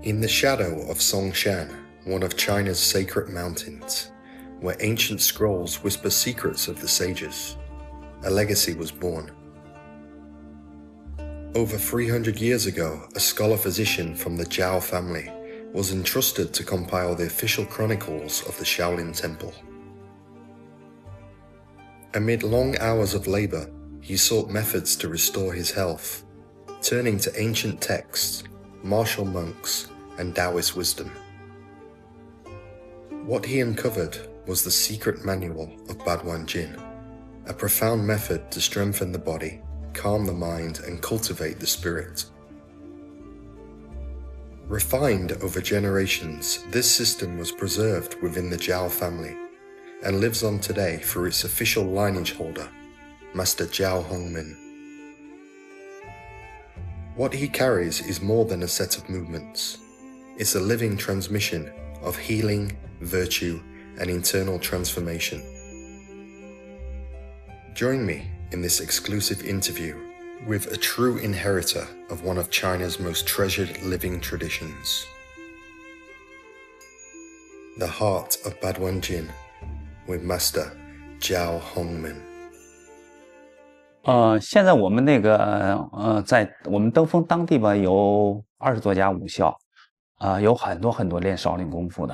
In the shadow of Songshan, one of China's sacred mountains, where ancient scrolls whisper secrets of the sages, a legacy was born. Over 300 years ago, a scholar-physician from the Jiao family was entrusted to compile the official chronicles of the Shaolin Temple. Amid long hours of labor, he sought methods to restore his health, turning to ancient texts, martial monks, and Daoist wisdom. What he uncovered was the secret manual of Ba Duan Jin, a profound method to strengthen the body, calm the mind, and cultivate the spirit. Refined over generations, this system was preserved within the Jiao family and lives on today through its official lineage holder, Master Jiao Hongmin. What he carries is more than a set of movements. It's a living transmission of healing, virtue, and internal transformation. Join me in this exclusive interview with a true inheritor of one of China's most treasured living traditions. The Heart of Ba Duan Jin with Master Jiao Hongmin. 现在我们在我们登封当地吧，有20多家武校，有很多练少林功夫的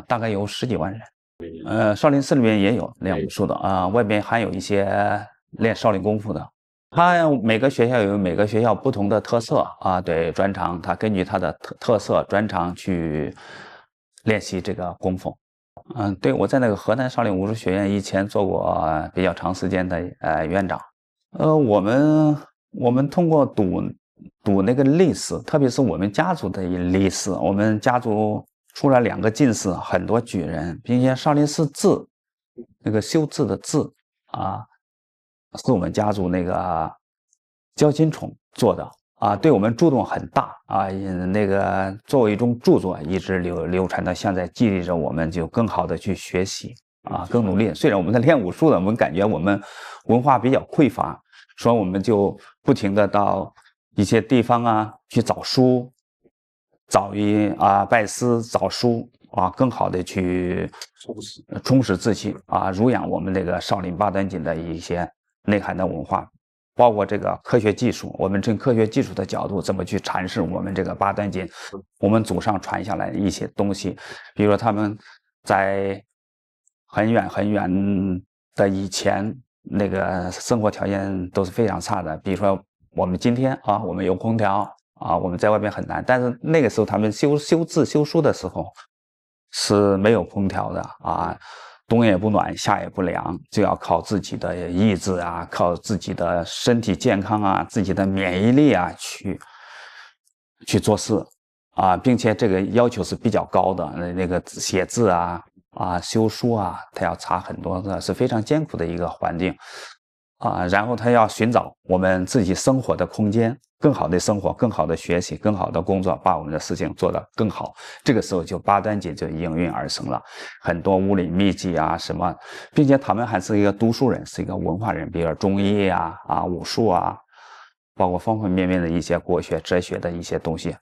大概有10几万人。少林寺里面也有练武术的外边还有一些练少林功夫的。它每个学校有每个学校不同的特色对，专长，它根据它的特色专长去练习这个功夫。对，我在那个河南少林武术学院以前做过比较长时间的院长。我们通过赌那个历史，特别是我们家族的历史，我们家族出了2个进士，很多举人，并且少林寺字，那个修字的字是我们家族那个焦金宠做的对我们触动很大那个作为一种著作一直流传到现在，激励着我们就更好的去学习更努力。虽然我们在练武术的，我们感觉我们文化比较匮乏，所以我们就不停的到一些地方去找书，拜师找书更好的去充实自己濡养我们这个少林八段锦的一些内涵的文化，包括这个科学技术，我们从科学技术的角度怎么去阐释我们这个八段锦，我们祖上传下来的一些东西，比如说他们在很远的以前那个生活条件都是非常差的，比如说我们今天我们有空调我们在外面很难，但是那个时候他们修字修书的时候是没有空调的冬也不暖，夏也不凉，就要靠自己的意志靠自己的身体健康自己的免疫力去做事并且这个要求是比较高的，那个写字修书他要查很多的，是非常艰苦的一个环境然后他要寻找我们自己生活的空间，更好的生活，更好的学习，更好的工作，把我们的事情做得更好。这个时候就八段锦就应运而生了，很多物理秘籍什么，并且他们还是一个读书人，是一个文化人，比如中医武术包括方方面面的一些国学、哲学的一些东西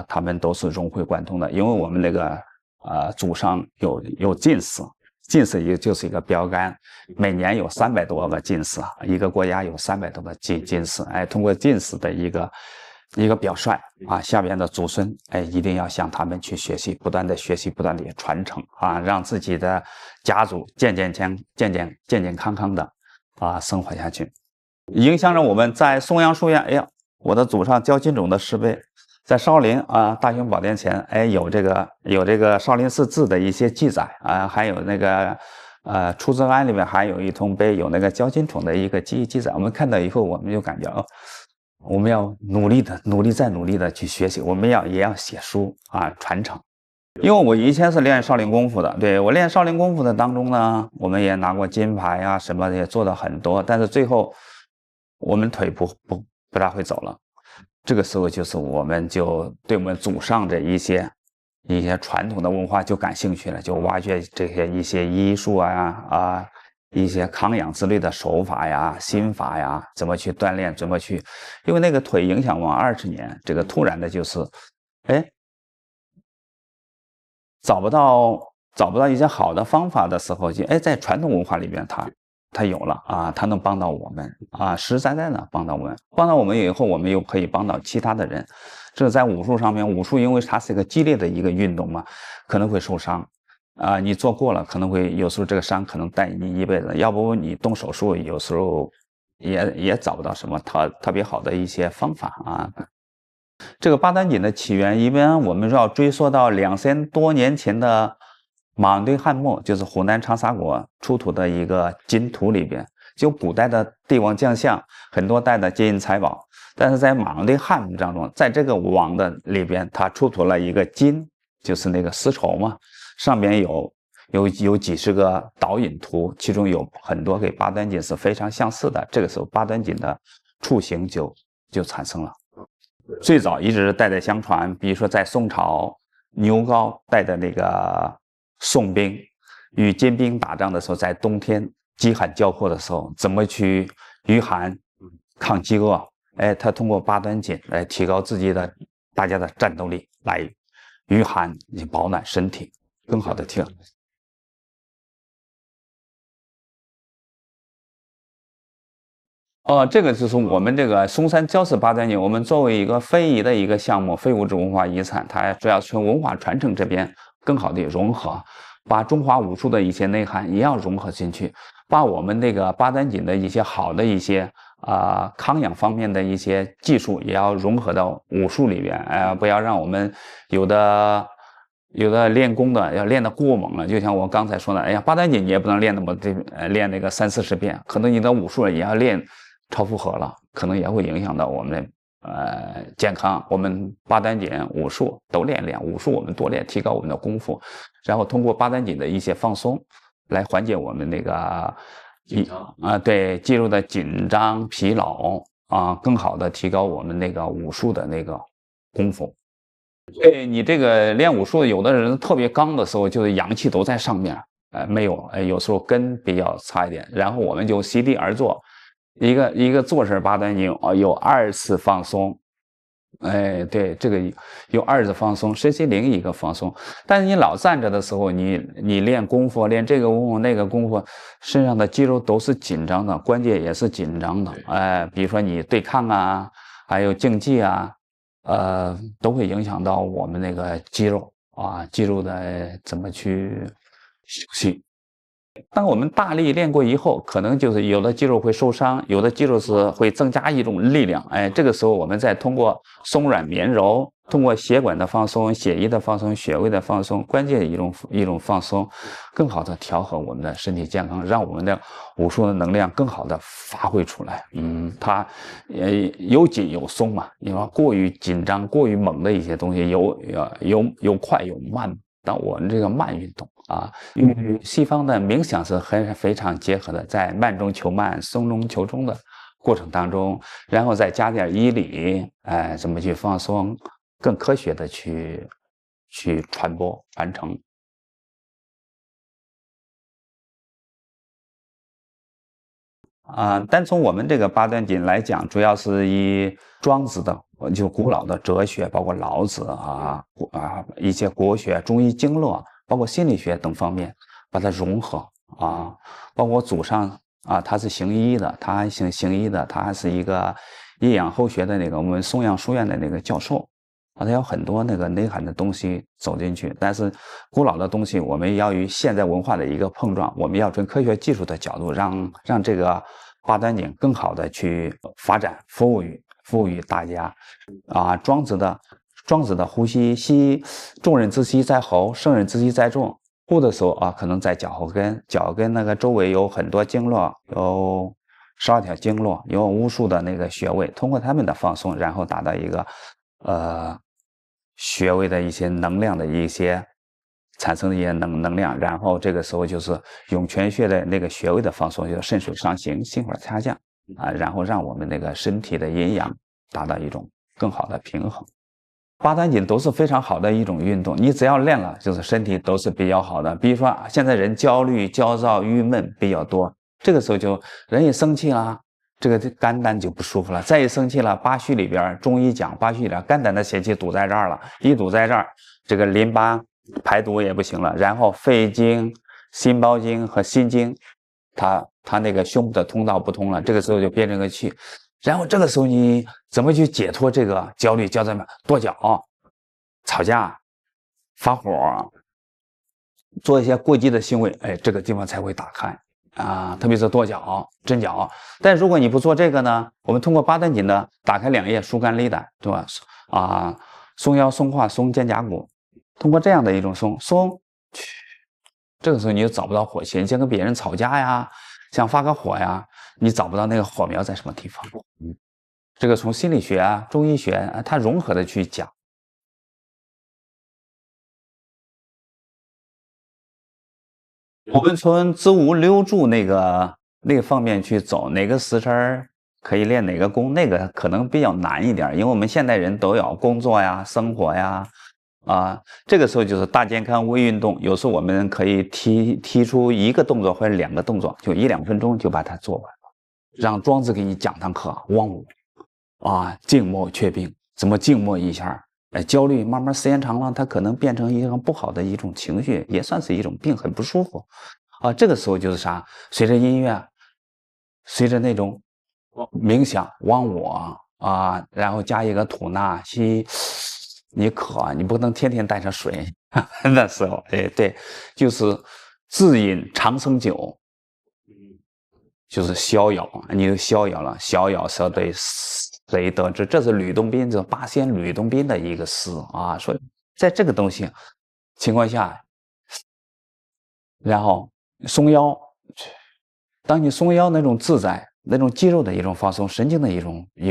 他们都是融会贯通的。因为我们那个祖上有进士。进士也就是一个标杆，每年有300多个进士一个国家有300多个进士通过进士的一个表率下边的祖孙一定要向他们去学习，不断的学习，不断的传承让自己的家族健康的生活下去，影响着我们在松阳书院。我的祖上焦金种的师辈在少林大雄宝殿前有这个少林寺志的一些记载还有那个出自庵里面还有一通碑，有那个焦金宠的一个记载。我们看到以后，我们就感觉我们要努力的去学习，我们也要写书传承。因为我以前是练少林功夫的，对，我练少林功夫的当中呢，我们也拿过金牌什么的，也做了很多，但是最后我们腿不大会走了。这个时候就是我们就对我们祖上的一些传统的文化就感兴趣了，就挖掘这些一些医术一些康养之类的手法心法怎么去锻炼，怎么去，因为那个腿影响我20年，这个突然的就是找不到一些好的方法的时候，在传统文化里边它有了啊，它能帮到我们啊，实实在在的帮到我们，帮到我们以后，我们又可以帮到其他的人。这在武术上面，武术因为它是一个激烈的一个运动嘛，可能会受伤啊，你做过了，可能会有时候这个伤可能带你一辈子，要不你动手术，有时候也找不到什么特别好的一些方法啊。这个八段锦的起源，一般我们要追溯到2000多年前的马对汉墓，就是湖南长沙国出土的一个金土里边，就古代的帝王将相很多带的金银财宝，但是在马对汉墓当中，在这个王的里边，它出土了一个金，就是那个丝绸嘛，上面有几十个导引图，其中有很多跟八段锦是非常相似的，这个时候八段锦的雏形就产生了。最早一直代代相传，比如说在宋朝，牛皋带的那个宋兵与金兵打仗的时候，在冬天饥寒交迫的时候，怎么去御寒抗饥饿？他通过八段锦来提高大家的战斗力，来御寒保暖身体，更好的提高。这个就是我们这个嵩山焦氏八段锦，我们作为一个非遗的一个项目，非物质文化遗产，它主要从文化传承这边更好的融合，把中华武术的一些内涵也要融合进去，把我们那个八段锦的一些好的一些康养方面的一些技术也要融合到武术里边，不要让我们有的练功的要练得过猛了，就像我刚才说的，哎呀，八段锦你也不能练那么练那个30-40遍，可能你的武术也要练超负荷了，可能也会影响到我们健康。我们八段锦武术都练，武术我们多练，提高我们的功夫，然后通过八段锦的一些放松，来缓解我们那个对肌肉的紧张疲劳更好的提高我们那个武术的那个功夫。对你这个练武术，有的人特别刚的时候，就是阳气都在上面，没有，有时候根比较差一点，然后我们就席地而坐。一个坐式八段锦有2次放松，对，这个有2次放松，身心灵一个放松。但是你老站着的时候，你练功夫，练这个功夫那个功夫，身上的肌肉都是紧张的，关节也是紧张的，比如说你对抗啊，还有竞技啊，都会影响到我们那个肌肉肌肉的怎么去休息。当我们大力练过以后，可能就是有的肌肉会受伤，有的肌肉是会增加一种力量。这个时候我们再通过松软绵柔，通过血管的放松、血液的放松、穴位的放松、关节的一种放松，更好的调和我们的身体健康，让我们的武术的能量更好的发挥出来。它有紧有松嘛，你说过于紧张、过于猛的一些东西，有快有慢。但我们这个慢运动与西方的冥想是非常结合的，在慢中求慢、松中求松的过程当中，然后再加点医理，怎么去放松，更科学的去传承。单从我们这个八段锦来讲，主要是以庄子的就古老的哲学，包括老子一些国学、中医经络，包括心理学等方面，把它融合包括祖上他是行医的，他还是一个阴阳后学的那个我们松阳书院的那个教授。它有很多那个内涵的东西走进去，但是古老的东西我们要与现代文化的一个碰撞，我们要从科学技术的角度让这个八段锦更好的去发展，服务于大家庄子的呼吸，众人之息在喉，圣人之息在众。呼的时候可能在脚后跟那个周围有很多经络，有12条经络，有无数的那个穴位，通过他们的放松，然后达到一个穴位的一些能量的一些产生的一些能量，然后这个时候就是涌泉穴的那个穴位的放松，就是肾水上行，心火下降然后让我们那个身体的阴阳达到一种更好的平衡。八段锦都是非常好的一种运动，你只要练了，就是身体都是比较好的。比如说现在人焦虑、焦躁、郁闷比较多，这个时候就人一生气啦，这个肝胆就不舒服了。再一生气了，八虚里边中医讲八虚里边肝胆的邪气堵在这儿了，一堵在这儿，这个淋巴排毒也不行了。然后肺经、心包经和心经，它那个胸部的通道不通了，这个时候就变成个气。然后这个时候你怎么去解脱这个焦虑、焦躁嘛？跺脚、吵架、发火，做一些过激的行为，哎，这个地方才会打开啊。特别是跺脚、震脚。但如果你不做这个呢，我们通过八段锦的打开两腋、疏肝利胆，对吧？啊，松腰、松胯、松肩胛骨，通过这样的一种松，这个时候你就找不到火气，你像跟别人吵架呀，想发个火呀，你找不到那个火苗在什么地方。这个从心理学啊、中医学啊，它融合的去讲。我们从子午流注那个方面去走，哪个时辰可以练哪个功，那个可能比较难一点，因为我们现代人都有工作呀、生活呀，这个时候就是大健康微运动。有时候我们可以提出一个动作或者两个动作，就1-2分钟就把它做完了。让庄子给你讲堂课，忘我静默却病，怎么静默一下？焦虑慢慢时间长了，它可能变成一种不好的一种情绪，也算是一种病，很不舒服这个时候就是啥？随着音乐，随着那种冥想忘我然后加一个吐纳吸，你渴，你不能天天带着水那时候，对，就是自饮长生酒，就是逍遥，你就逍遥了，逍遥则对谁得之？这是吕洞宾，这八仙吕洞宾的一个诗所以在这个东西情况下，然后松腰，当你松腰那种自在，那种肌肉的一种放松，神经的一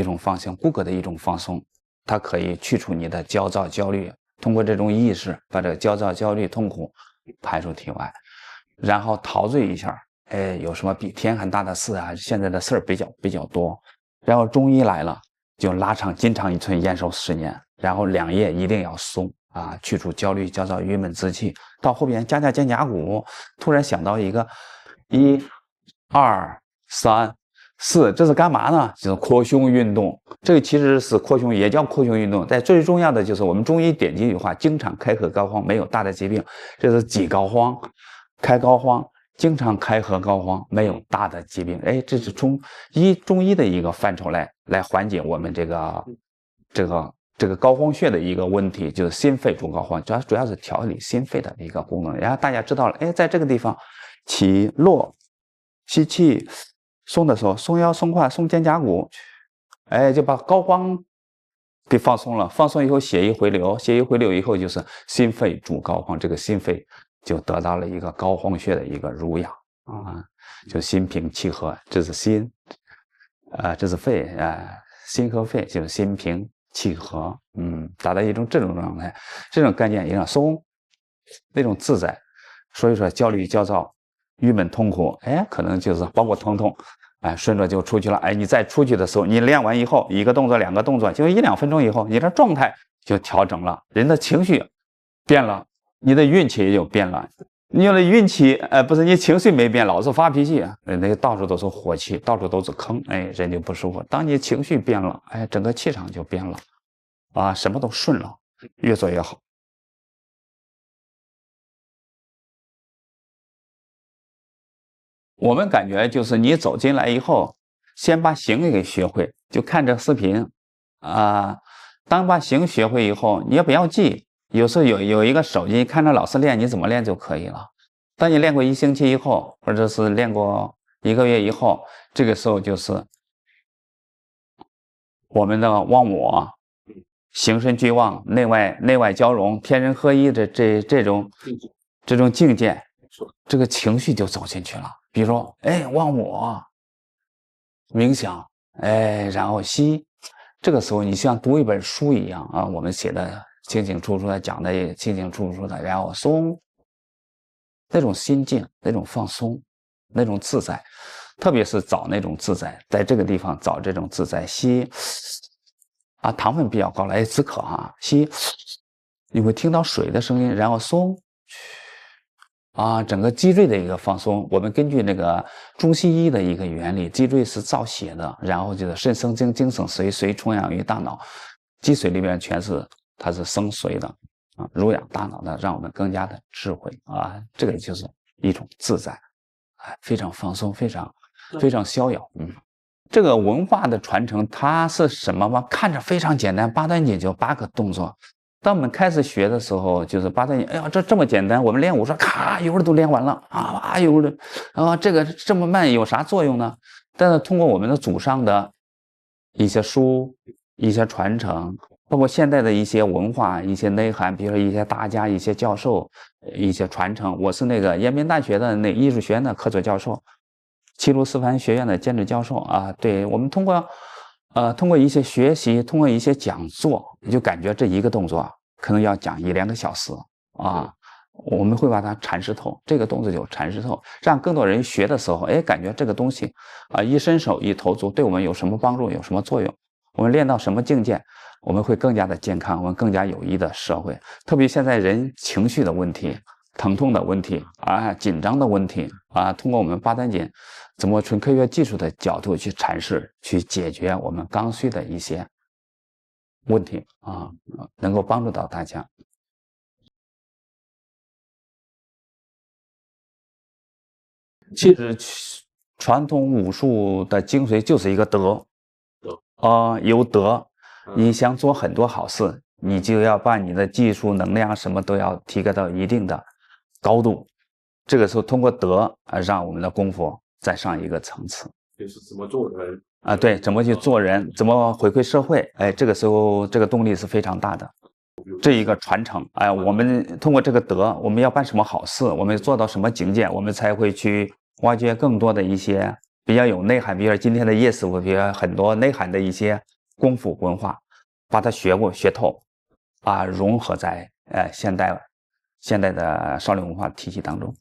种放松，骨骼的一种放松，它可以去除你的焦躁焦虑，通过这种意识把这个焦躁焦虑痛苦排出体外，然后陶醉一下。有什么比天还大的事啊？现在的事儿比较多，然后中医来了，就拉长筋长一寸，延寿10年，然后两腋一定要松去除焦虑、焦躁、郁闷之气。到后边加肩胛骨，突然想到一个1、2、3、4，这是干嘛呢？就是扩胸运动。这个其实是扩胸，也叫扩胸运动。但最重要的就是我们中医典籍有话：经常开合膏肓，没有大的疾病。这是挤膏肓，开膏肓。经常开合膏肓，没有大的疾病。这是从中医的一个范畴来缓解我们这个膏肓穴的一个问题，就是心肺主膏肓，主要是调理心肺的一个功能。然后大家知道了，在这个地方起落，吸气，松的时候，松腰、松胯、松肩胛骨，就把膏肓给放松了。放松以后，血液回流，血液回流以后就是心肺主膏肓，这个心肺就得到了一个膏肓穴的一个濡养就心平气和，这是心这是肺心和肺就是心平气和，达到一种这种状态，这种概念也让松，那种自在。所以说焦虑、焦躁、郁闷、痛苦，可能就是包括疼痛，顺着就出去了。你再出去的时候，你练完以后，一个动作、2个动作，就1-2分钟以后，你的状态就调整了，人的情绪变了。你的运气也就变了，你有了运气，不是你情绪没变，老是发脾气，那个到处都是火气，到处都是坑，人就不舒服。当你情绪变了，整个气场就变了，什么都顺了，越做越好。我们感觉就是你走进来以后，先把形给学会，就看这视频当把形学会以后，你也不要记。有时候有一个手机，看着老师练，你怎么练就可以了。当你练过1星期以后，或者是练过1个月以后，这个时候就是我们的忘我、形身俱忘、内外交融、天人合一的这种境界，这个情绪就走进去了。比如说，忘我，冥想，然后吸。这个时候你像读一本书一样我们写的清清楚楚的，讲的也清清楚楚的，然后松，那种心境，那种放松，那种自在，特别是找那种自在，在这个地方找这种自在。吸糖分比较高了，止渴吸，你会听到水的声音，然后松整个脊椎的一个放松。我们根据那个中西医的一个原理，脊椎是造血的，然后就是肾生精，精生髓，髓充养于大脑，脊髓里面全是它是生髓的，啊，濡养大脑呢，让我们更加的智慧啊，这个就是一种自在，非常放松，非常逍遥。这个文化的传承它是什么吗？看着非常简单，八段锦就8个动作。当我们开始学的时候，就是八段锦，哎呀，这么简单，我们练武说咔一会儿都练完了啊，一会儿这个这么慢有啥作用呢？但是通过我们的祖上的一些书、一些传承，包括现代的一些文化、一些内涵，比如说一些大家、一些教授、一些传承。我是那个延边大学的那艺术学院的客座教授，齐鲁师范学院的兼职教授啊。对，我们通过一些学习，通过一些讲座，你就感觉这一个动作可能要讲1、2个小时啊。我们会把它阐释透，这个动作就阐释透，让更多人学的时候，哎，感觉这个东西啊，一伸手一投足对我们有什么帮助，有什么作用？我们练到什么境界，我们会更加的健康，我们更加有益的社会。特别现在人情绪的问题、疼痛的问题啊、紧张的问题啊，通过我们八段锦，怎么从科学技术的角度去阐释、去解决我们刚需的一些问题啊，能够帮助到大家。其实传统武术的精髓就是一个德，有德，你想做很多好事，你就要把你的技术能量什么都要提高到一定的高度。这个时候通过德让我们的功夫再上一个层次。就是怎么做人啊，对，怎么去做人，怎么回馈社会，哎，这个时候这个动力是非常大的。这一个传承，哎，我们通过这个德，我们要办什么好事，我们做到什么境界，我们才会去挖掘更多的一些比较有内涵，比如说今天的叶师傅，比如很多内涵的一些功夫文化，把它学透，融合在现代的少林文化体系当中。